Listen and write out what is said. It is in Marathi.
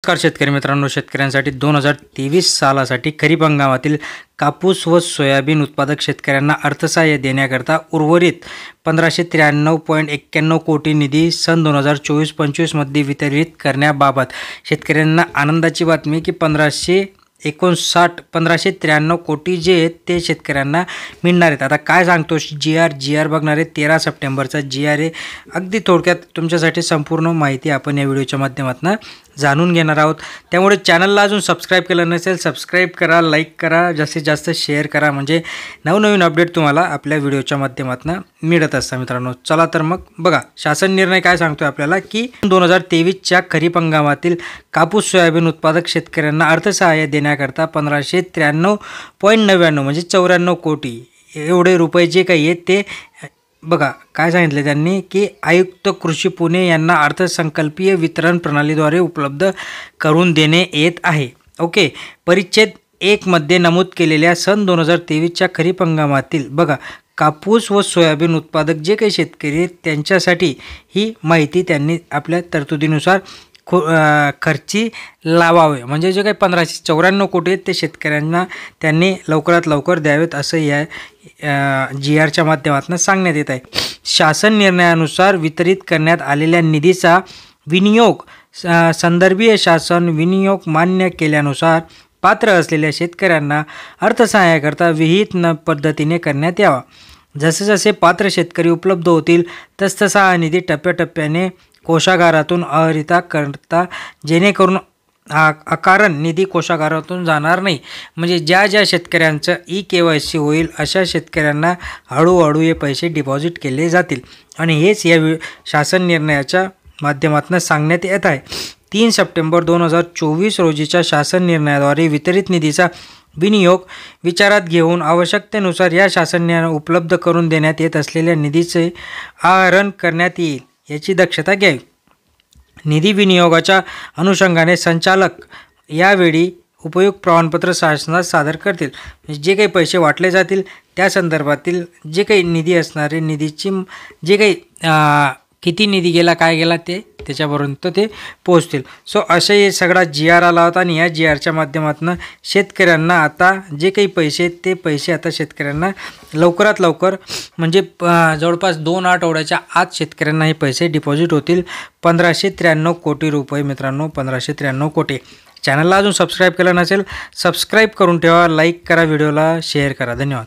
नमस्कार शेतकरी मित्रांनो, शेतकऱ्यांसाठी 2023 सालासाठी खरीप हंगामातील कापूस व सोयाबीन उत्पादक शेतकऱ्यांना अर्थसहाय्य देण्याकरता उर्वरित 1593.91 कोटी निधी सन 2024-25 मध्ये वितरित करण्याबाबत शेतकऱ्यांना आनंदाची बातमी की 1553 कोटी जे आहेत ते शेतकऱ्यांना मिळणार आहेत। आता काय सांगतो जी आर बघणार आहे 13 सप्टेंबरचा जी आर आहे। अगदी थोडक्यात तुमच्यासाठी संपूर्ण माहिती आपण या व्हिडिओच्या माध्यमातून जाणून घेणार आहोत। त्यामुळे चॅनलला अजून सबस्क्राइब केलं नसेल सबस्क्राइब करा, लाईक करा, जास्तीत जास्त शेअर करा, म्हणजे नवनवीन अपडेट तुम्हाला आपल्या व्हिडिओच्या माध्यमातून मिळत असतात मित्रांनो। चला तर मग बघा, शासन निर्णय काय सांगतोय आपल्याला की 2023च्या खरीप हंगामातील कापूस सोयाबीन उत्पादक शेतकऱ्यांना अर्थसहाय्य देण्याकरता 1593.99 म्हणजे 94 कोटी एवढे रुपये जे काही आहेत ते बघा काय सांगितले त्यांनी की आयुक्त कृषी पुणे यांना अर्थसंकल्पीय वितरण प्रणालीद्वारे उपलब्ध करून देणे येत आहे। ओके, परिच्छेद 1 मध्ये नमूद केलेल्या सन 2023च्या खरीप हंगामातील बघा कापूस व सोयाबीन उत्पादक जे काही शेतकरी आहेत त्यांच्यासाठी ही माहिती त्यांनी आपल्या तरतुदीनुसार खर्ची लावावे, म्हणजे जे काही 1594 कोटी आहेत ते शेतकऱ्यांना त्यांनी लवकरात लवकर द्यावेत असं या जी आरच्या माध्यमातून सांगण्यात येत आहे। शासन निर्णयानुसार वितरित करण्यात आलेल्या निधीचा विनियोग संदर्भीय शासन विनियोग मान्य केल्यानुसार पात्र असलेल्या शेतकऱ्यांना अर्थसहाय्याकरता विहित पद्धतीने करण्यात यावा। जसे जसे पात्र शेतकरी उपलब्ध होतील तसतसा हा निधी टप्प्याटप्प्याने कोषागारातून अहरिता करता जेणेकरून अकारण निधी कोषागारातून जाणार नाही, म्हणजे ज्या ज्या शेतकऱ्यांचं KYC होईल अशा शेतकऱ्यांना हळूहळू हे पैसे डिपॉझिट केले जातील आणि हेच या शासन निर्णयाच्या माध्यमातून सांगण्यात येत आहे। 3 सप्टेंबर 2024 रोजीच्या शासन निर्णयाद्वारे वितरित निधीचा विनियोग विचारात घेऊन आवश्यकतेनुसार या शासन निर्णय उपलब्ध करून देण्यात येत असलेल्या निधीचे आहरण करण्यात येईल याची दक्षता घ्यावी। निधी विनियोगाच्या अनुषंगाने संचालक यावेळी उपयुक्त प्रमाणपत्र शासनास सादर करतील। जे काही पैसे वाटले जातील त्या संदर्भातील जे काही निधी असणारे निधीची जे काही किती निधी गेला काय गेला ते त्याच्यापर्यंत ते पोहोचतील। सो असे हे सगळा जी आर आला होता आणि या जी आरच्या माध्यमातून शेतकऱ्यांना आता जे काही पैसे ते पैसे आता शेतकऱ्यांना लवकरात लवकर म्हणजे जवळपास 2 आठवड्याच्या आत शेतकऱ्यांना हे पैसे डिपॉझिट होतील। 1593 कोटी रुपये मित्रांनो, 1593 कोटी। चॅनलला अजून सबस्क्राईब केलं नसेल सबस्क्राईब करून ठेवा, लाईक करा, व्हिडिओला शेअर करा। धन्यवाद।